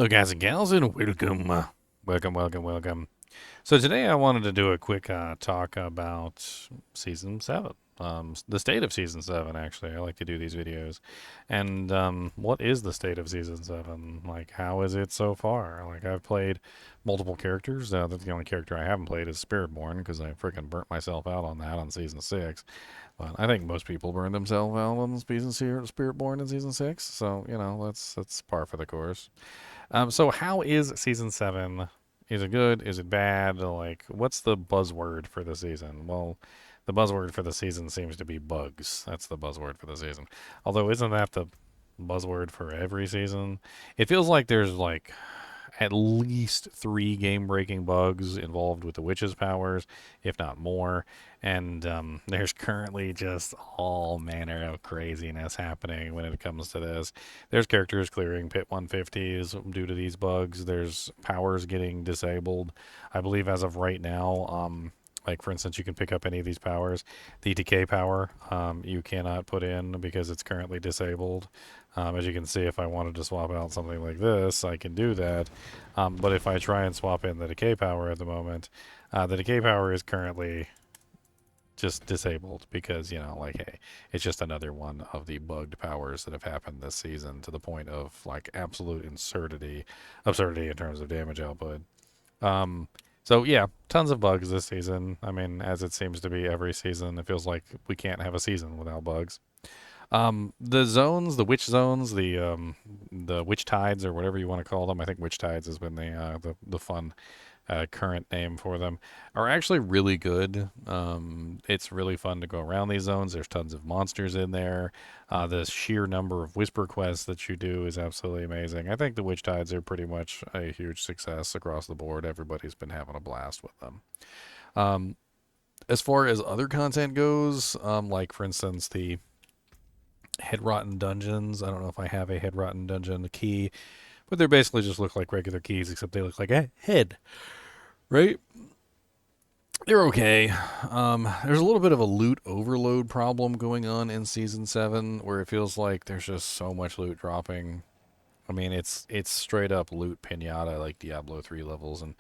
Hello, guys and gals, and welcome. Welcome. So today I wanted to do a quick talk about Season 7. The state of Season 7, actually. I like to do these videos. And what is the state of Season 7? Like, how is it so far? Like, I've played multiple characters. The only character I haven't played is Spiritborn, because I freaking burnt myself out on that on Season 6. But I think most people burn themselves out on Spiritborn in Season 6. So, that's par for the course. So how is season 7? Is it good? Is it bad? Like, what's the buzzword for the season? Well, the buzzword for the season seems to be bugs. That's the buzzword for the season. Although, isn't that the buzzword for every season? It feels like there's like at least 3 game-breaking bugs involved with the witch's powers, if not more. And there's currently just all manner of craziness happening when it comes to this. There's characters clearing Pit 150s due to these bugs. There's powers getting disabled. I believe as of right now, like for instance, you can pick up any of these powers. The decay power you cannot put in because it's currently disabled. As you can see, if I wanted to swap out something like this, I can do that. But if I try and swap in the decay power at the moment, the decay power is currently just disabled because, like, hey, it's just another one of the bugged powers that have happened this season to the point of, like, absolute absurdity in terms of damage output. Um, so, yeah, tons of bugs this season. I mean, as it seems to be every season, it feels like we can't have a season without bugs. The zones, the witch zones, the witch tides or whatever you want to call them. I think witch tides has been the fun current name for them, are actually really good. It's really fun to go around these zones. There's tons of monsters in there. The sheer number of whisper quests that you do is absolutely amazing. I think the witch tides are pretty much a huge success across the board. Everybody's been having a blast with them. Um, as far as other content goes, like for instance the head rotten dungeons. I don't know if I have a head rotten dungeon key, but they basically just look like regular keys, except they look like a head, right? They're okay. There's a little bit of a loot overload problem going on in season 7, where it feels like there's just so much loot dropping. I mean, it's straight up loot pinata like Diablo 3 levels, and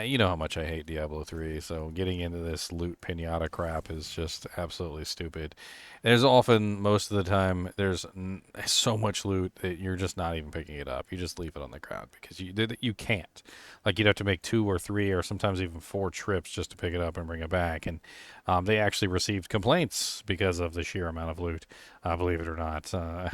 you know how much I hate Diablo 3, so getting into this loot pinata crap is just absolutely stupid. There's often, most of the time, there's so much loot that you're just not even picking it up. You just leave it on the ground because you can't. Like, you'd have to make 2 or 3 or sometimes even 4 trips just to pick it up and bring it back. And they actually received complaints because of the sheer amount of loot, believe it or not,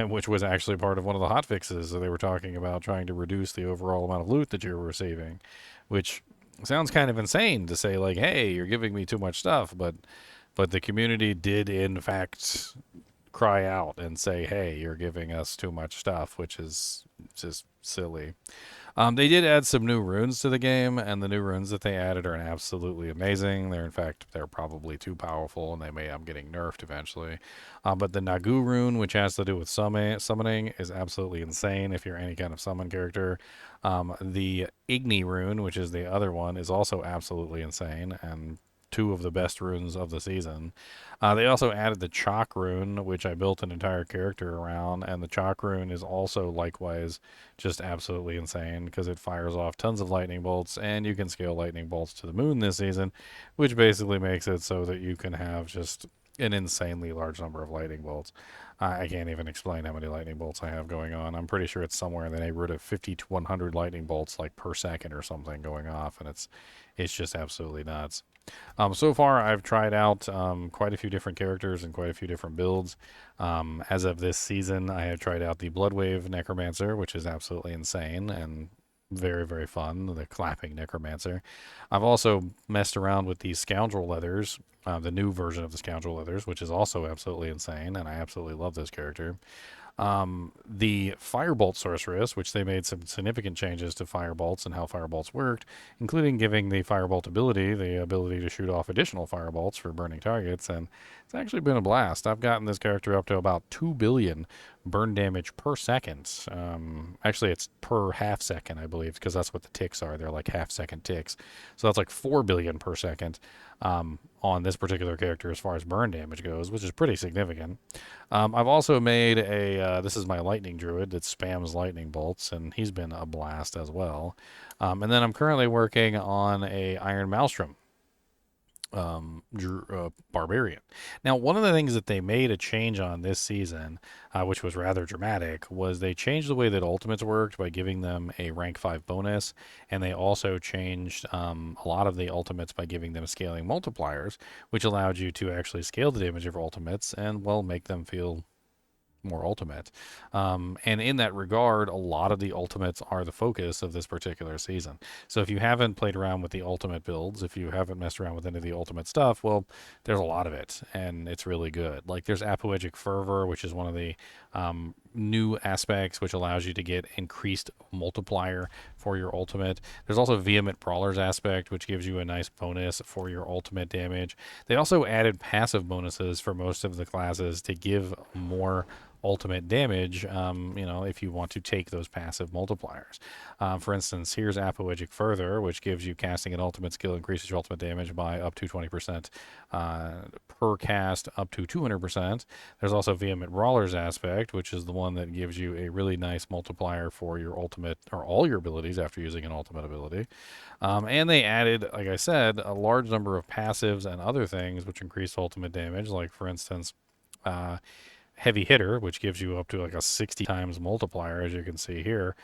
which was actually part of one of the hot fixes. They were talking about trying to reduce the overall amount of loot that you were receiving, which sounds kind of insane to say, like, hey, you're giving me too much stuff, but the community did in fact cry out and say, hey, you're giving us too much stuff, which is just silly. They did add some new runes to the game, and the new runes that they added are absolutely amazing. They're probably too powerful, and they may end up getting nerfed eventually. But the Nagu rune, which has to do with summoning, is absolutely insane if you're any kind of summon character. The Igni rune, which is the other one, is also absolutely insane, and 2 of the best runes of the season. They also added the Chalk rune, which I built an entire character around, and the Chalk rune is also likewise just absolutely insane because it fires off tons of lightning bolts, and you can scale lightning bolts to the moon this season, which basically makes it so that you can have just an insanely large number of lightning bolts. I can't even explain how many lightning bolts I have going on. I'm pretty sure it's somewhere in the neighborhood of 50 to 100 lightning bolts like per second or something going off, and it's just absolutely nuts. So far, I've tried out quite a few different characters and quite a few different builds. As of this season, I have tried out the Bloodwave Necromancer, which is absolutely insane and very, very fun, the clapping Necromancer. I've also messed around with the Scoundrel Leathers, the new version of the Scoundrel Leathers, which is also absolutely insane, and I absolutely love this character. The Firebolt Sorceress, which they made some significant changes to Firebolts and how Firebolts worked, including giving the Firebolt ability the ability to shoot off additional Firebolts for burning targets, and it's actually been a blast. I've gotten this character up to about 2 billion burn damage per second. Actually, it's per half second, I believe, because that's what the ticks are. They're like half second ticks. So that's like 4 billion per second on this particular character as far as burn damage goes, which is pretty significant. I've also made this is my lightning druid that spams lightning bolts, and he's been a blast as well. And then I'm currently working on a Iron Maelstrom barbarian. Now, one of the things that they made a change on this season, which was rather dramatic, was they changed the way that ultimates worked by giving them a rank 5 bonus, and they also changed a lot of the ultimates by giving them scaling multipliers, which allowed you to actually scale the damage of ultimates and, well, make them feel more ultimate. And in that regard, a lot of the ultimates are the focus of this particular season. So if you haven't played around with the ultimate builds, if you haven't messed around with any of the ultimate stuff, well, there's a lot of it, and it's really good. Like there's Apoetic Fervor, which is one of the new aspects, which allows you to get increased multiplier for your ultimate. There's also Vehement Brawler's aspect, which gives you a nice bonus for your ultimate damage. They also added passive bonuses for most of the classes to give more ultimate damage, if you want to take those passive multipliers. For instance, here's Apoetic Further, which gives you casting an ultimate skill, increases your ultimate damage by up to 20% per cast, up to 200%. There's also Vehement Brawler's aspect, which is the one that gives you a really nice multiplier for your ultimate, or all your abilities after using an ultimate ability. And they added, like I said, a large number of passives and other things which increase ultimate damage, like, for instance, Heavy Hitter, which gives you up to like a 60 times multiplier, as you can see here,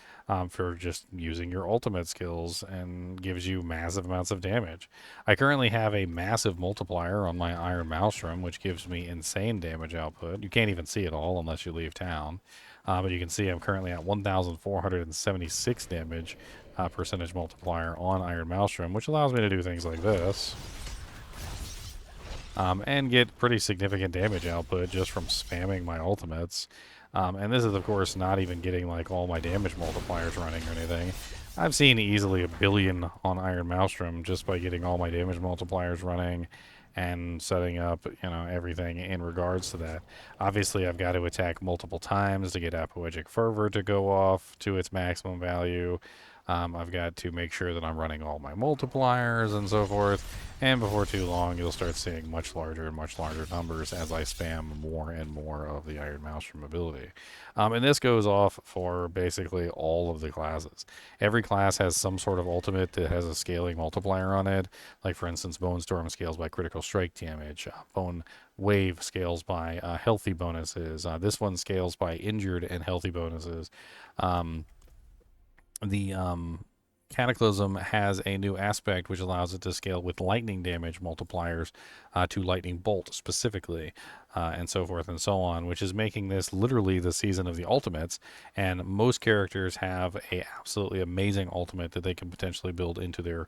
for just using your ultimate skills, and gives you massive amounts of damage. I currently have a massive multiplier on my Iron Maelstrom, which gives me insane damage output. You can't even see it all unless you leave town. But you can see I'm currently at 1,476 damage percentage multiplier on Iron Maelstrom, which allows me to do things like this. And get pretty significant damage output just from spamming my ultimates. And this is, of course, not even getting like all my damage multipliers running or anything. I've seen easily 1 billion on Iron Maelstrom just by getting all my damage multipliers running and setting up, everything in regards to that. Obviously, I've got to attack multiple times to get Apoetic Fervor to go off to its maximum value. I've got to make sure that I'm running all my multipliers and so forth. And before too long, you'll start seeing much larger and much larger numbers as I spam more and more of the Iron Maelstrom ability. And this goes off for basically all of the classes. Every class has some sort of ultimate that has a scaling multiplier on it. Like, for instance, Bone Storm scales by critical strike damage. Bone Wave scales by healthy bonuses. This one scales by injured and healthy bonuses. The Cataclysm has a new aspect which allows it to scale with lightning damage multipliers to lightning bolt specifically, and so forth and so on, which is making this literally the season of the ultimates. And most characters have a absolutely amazing ultimate that they can potentially build into their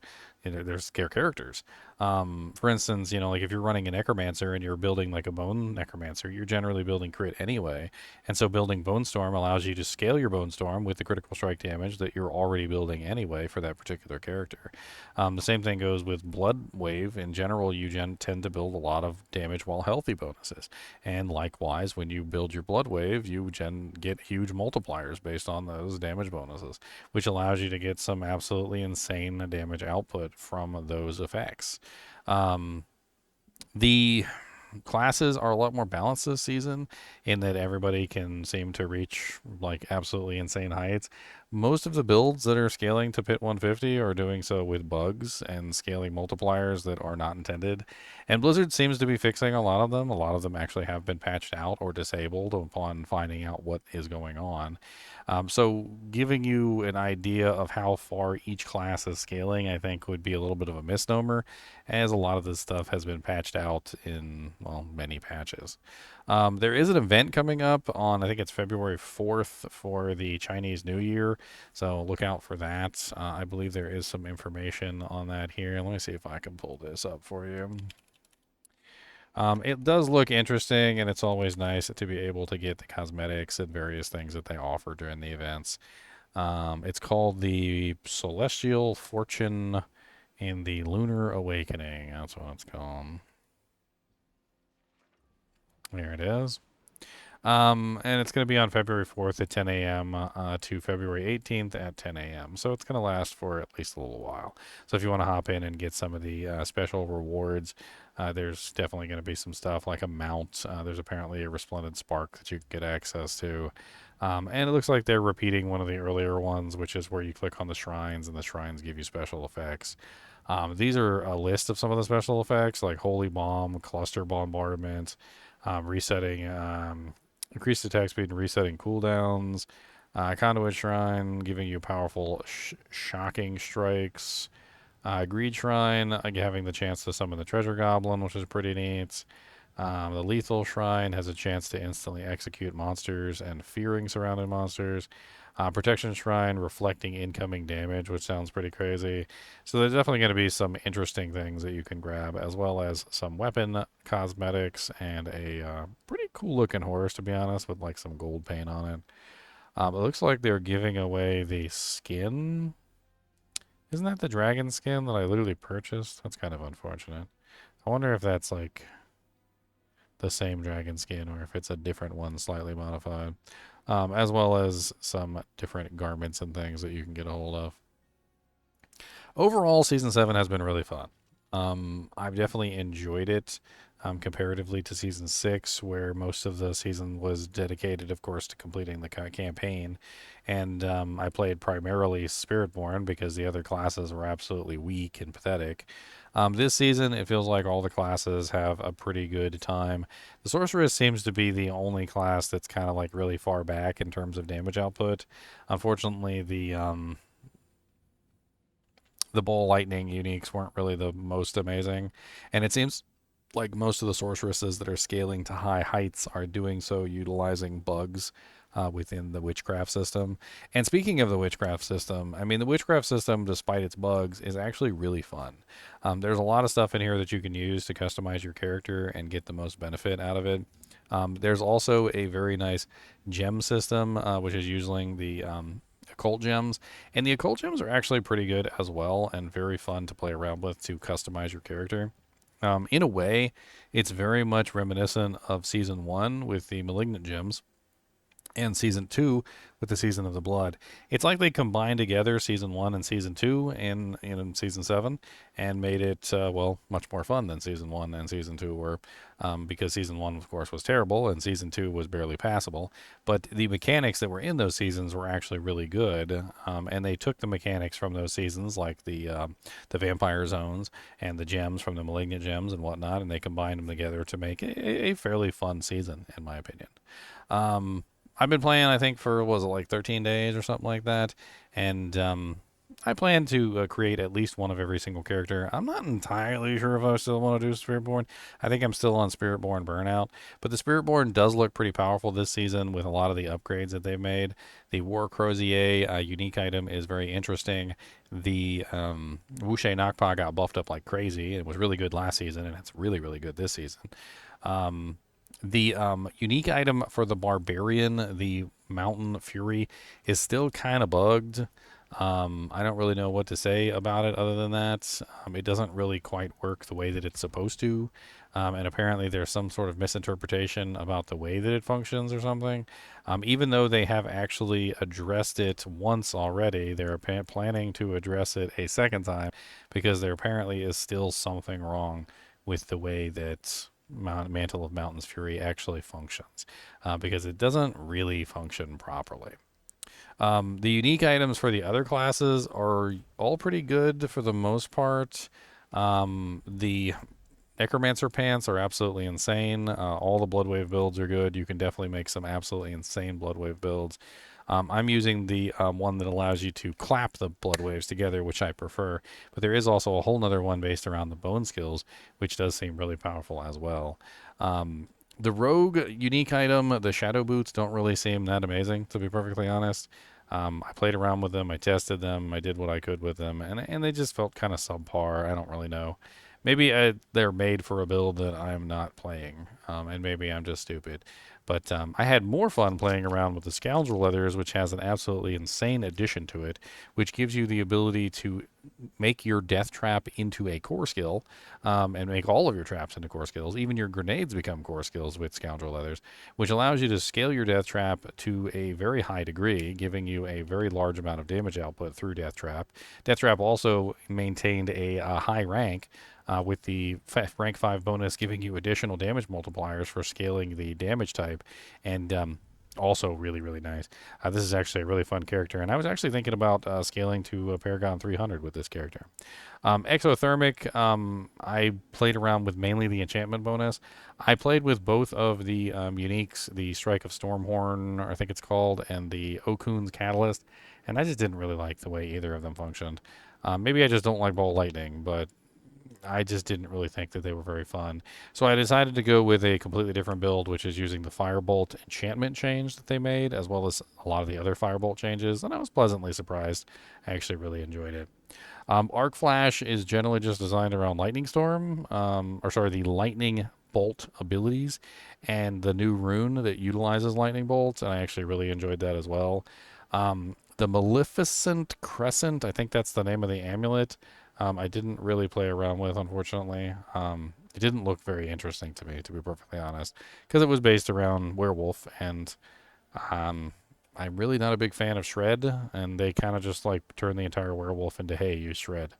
characters. For instance, like if you're running a necromancer and you're building like a bone necromancer, you're generally building crit anyway. And so building Bone Storm allows you to scale your Bone Storm with the critical strike damage that you're already building anyway for that particular character. The same thing goes with Blood Wave. In general, you tend to build a lot of damage while healthy bonuses. And likewise, when you build your Blood Wave, you get huge multipliers based on those damage bonuses, which allows you to get some absolutely insane damage output from those effects. The classes are a lot more balanced this season in that everybody can seem to reach like absolutely insane heights. Most of the builds that are scaling to pit 150 are doing so with bugs and scaling multipliers that are not intended. And Blizzard seems to be fixing a lot of them. A lot of them actually have been patched out or disabled upon finding out what is going on. So giving you an idea of how far each class is scaling, I think, would be a little bit of a misnomer, as a lot of this stuff has been patched out in, many patches. There is an event coming up on, I think it's February 4th for the Chinese New Year, so look out for that. I believe there is some information on that here. Let me see if I can pull this up for you. It does look interesting, and it's always nice to be able to get the cosmetics and various things that they offer during the events. It's called the Celestial Fortune and the Lunar Awakening. That's what it's called. There it is. And it's going to be on February 4th at 10 a.m. To February 18th at 10 a.m. So it's going to last for at least a little while. So if you want to hop in and get some of the special rewards, there's definitely going to be some stuff like a mount. There's apparently a resplendent spark that you can get access to. And it looks like they're repeating one of the earlier ones, which is where you click on the shrines and the shrines give you special effects. These are a list of some of the special effects like Holy Bomb, Cluster Bombardment, resetting, increased attack speed and resetting cooldowns, Conduit Shrine giving you powerful shocking strikes, Greed Shrine having the chance to summon the Treasure Goblin, which is pretty neat. The Lethal Shrine has a chance to instantly execute monsters and fearing surrounding monsters. Protection Shrine reflecting incoming damage, which sounds pretty crazy. So there's definitely going to be some interesting things that you can grab, as well as some weapon cosmetics and a pretty cool looking horse, to be honest, with like some gold paint on it. It looks like they're giving away the skin. Isn't that the dragon skin that I literally purchased? That's kind of unfortunate. I wonder if that's like the same dragon skin or if it's a different one, slightly modified, as well as some different garments and things that you can get a hold of. Overall, season 7 has been really fun. I've definitely enjoyed it comparatively to season 6, where most of the season was dedicated, of course, to completing the campaign. And I played primarily Spiritborn because the other classes were absolutely weak and pathetic. This season, it feels like all the classes have a pretty good time. The Sorceress seems to be the only class that's kind of like really far back in terms of damage output. Unfortunately, the ball lightning uniques weren't really the most amazing, and it seems like most of the sorceresses that are scaling to high heights are doing so utilizing bugs within the witchcraft system. And speaking of the witchcraft system, I mean, the witchcraft system, despite its bugs, is actually really fun. There's a lot of stuff in here that you can use to customize your character and get the most benefit out of it. There's also a very nice gem system, which is using the occult gems, and the occult gems are actually pretty good as well and very fun to play around with to customize your character. In a way, it's very much reminiscent of season 1 with the malignant gems and season 2 with the Season of the Blood. It's like they combined together season 1 and season 2 in season 7 and made it, well, much more fun than season 1 and season 2 were, because season 1, of course, was terrible and season 2 was barely passable. But the mechanics that were in those seasons were actually really good, and they took the mechanics from those seasons, like the vampire zones and the gems from the malignant gems and whatnot, and they combined them together to make a fairly fun season, in my opinion. Um, I've been playing, I think, for, was it like 13 days or something like that? And I plan to create at least one of every single character. I'm not entirely sure if I still want to do Spiritborn. I think I'm still on Spiritborn Burnout. But the Spiritborn does look pretty powerful this season with a lot of the upgrades that they've made. The War Crozier unique item is very interesting. The Wuxie Nakpa got buffed up like crazy. It was really good last season, and it's really, really good this season. The unique item for the Barbarian, the Mountain Fury, is still kind of bugged. I don't really know what to say about it other than that. It doesn't really quite work the way that it's supposed to. And apparently there's some sort of misinterpretation about the way that it functions or something. Even though they have actually addressed it once already, they're planning to address it a second time because there apparently is still something wrong with the way that Mantle of Mountain's Fury actually functions, because it doesn't really function properly. The unique items for the other classes are all pretty good for the most part. The Necromancer pants are absolutely insane. All the Bloodwave builds are good. You can definitely make some absolutely insane Bloodwave builds. I'm using the one that allows you to clap the blood waves together, which I prefer. But there is also a whole nother one based around the bone skills, which does seem really powerful as well. The rogue unique item, the shadow boots, don't really seem that amazing, to be perfectly honest. I played around with them, I tested them, I did what I could with them, and they just felt kind of subpar. I don't really know. Maybe they're made for a build that I'm not playing, and maybe I'm just stupid. But I had more fun playing around with the Scoundrel Leathers, which has an absolutely insane addition to it, which gives you the ability to make your death trap into a core skill, and make all of your traps into core skills. Even your grenades become core skills with Scoundrel Leathers, which allows you to scale your death trap to a very high degree, giving you a very large amount of damage output through death trap. Death trap also maintained a high rank. With the rank 5 bonus giving you additional damage multipliers for scaling the damage type, and also really, really nice. This is actually a really fun character, and I was actually thinking about scaling to Paragon 300 with this character. Exothermic, I played around with mainly the enchantment bonus. I played with both of the uniques, the Strike of Stormhorn, I think it's called, and the Okun's Catalyst, and I just didn't really like the way either of them functioned. Maybe I just don't like Ball Lightning, but I just didn't really think that they were very fun. So I decided to go with a completely different build, which is using the Firebolt enchantment change that they made, as well as a lot of the other Firebolt changes, and I was pleasantly surprised. I actually really enjoyed it. Arc Flash is generally just designed around Lightning Storm, the Lightning Bolt abilities, and the new rune that utilizes Lightning Bolts, and I actually really enjoyed that as well. The Maleficent Crescent, I think that's the name of the amulet. I didn't really play around with, unfortunately. It didn't look very interesting to me, to be perfectly honest, because it was based around werewolf, and I'm really not a big fan of Shred, and they kind of just like turn the entire werewolf into, hey, use Shred.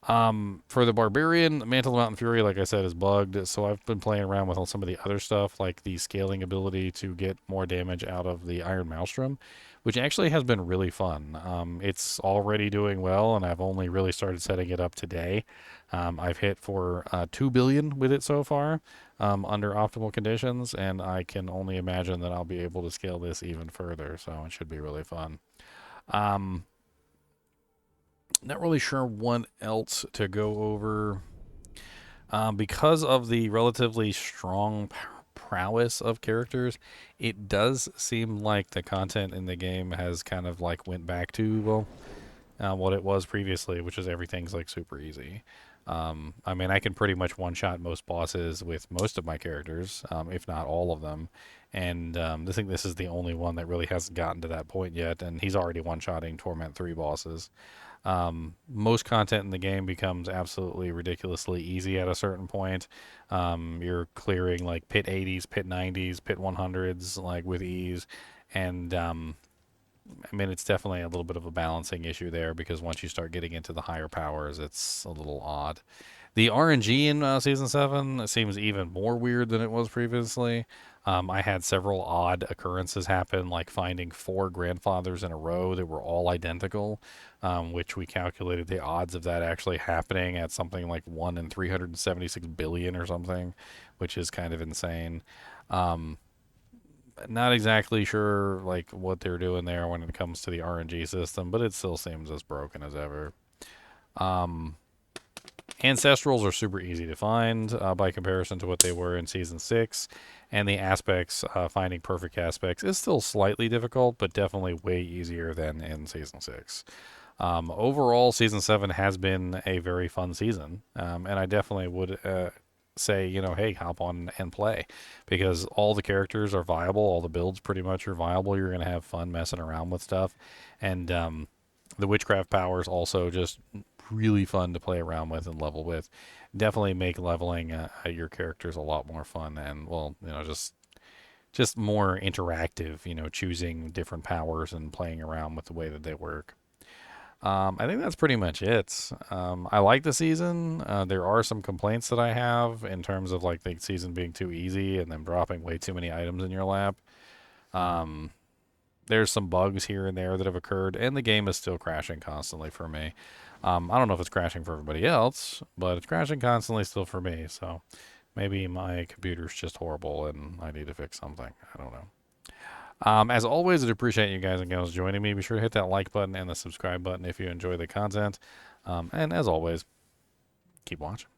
For the Barbarian, Mantle of Mountain Fury, like I said, is bugged, so I've been playing around with some of the other stuff, like the scaling ability to get more damage out of the Iron Maelstrom, which actually has been really fun. It's already doing well, and I've only really started setting it up today. I've hit for 2 billion with it so far, under optimal conditions, and I can only imagine that I'll be able to scale this even further, so it should be really fun. Not really sure what else to go over. Because of the relatively strong prowess of characters, it does seem like the content in the game has kind of like went back to, well, what it was previously, which is everything's like super easy. I mean, I can pretty much one-shot most bosses with most of my characters, if not all of them. And I think this is the only one that really hasn't gotten to that point yet, and he's already one-shotting Torment 3 bosses. Most content in the game becomes absolutely ridiculously easy at a certain point. You're clearing like pit 80s, pit 90s, pit 100s like with ease, and I mean, it's definitely a little bit of a balancing issue there, because once you start getting into the higher powers, it's a little odd. The RNG in Season 7 seems even more weird than it was previously. I had several odd occurrences happen, like finding 4 grandfathers in a row that were all identical, which we calculated the odds of that actually happening at something like 1 in 376 billion or something, which is kind of insane. Not exactly sure like what they're doing there when it comes to the RNG system, but it still seems as broken as ever. Ancestrals are super easy to find by comparison to what they were in Season 6, and the aspects, finding perfect aspects, is still slightly difficult, but definitely way easier than in Season 6. Overall, Season 7 has been a very fun season, and I definitely would say, hey, hop on and play, because all the characters are viable, all the builds pretty much are viable. You're going to have fun messing around with stuff, and the witchcraft powers also just really fun to play around with and level with. Definitely make leveling your characters a lot more fun, and well, just more interactive, choosing different powers and playing around with the way that they work. I think that's pretty much it. I like the season. There are some complaints that I have in terms of like the season being too easy and them dropping way too many items in your lap. There's some bugs here and there that have occurred, and the game is still crashing constantly for me. I don't know if it's crashing for everybody else, but it's crashing constantly still for me. So maybe my computer's just horrible and I need to fix something. I don't know. As always, I'd appreciate you guys and gals joining me. Be sure to hit that like button and the subscribe button if you enjoy the content. And as always, keep watching.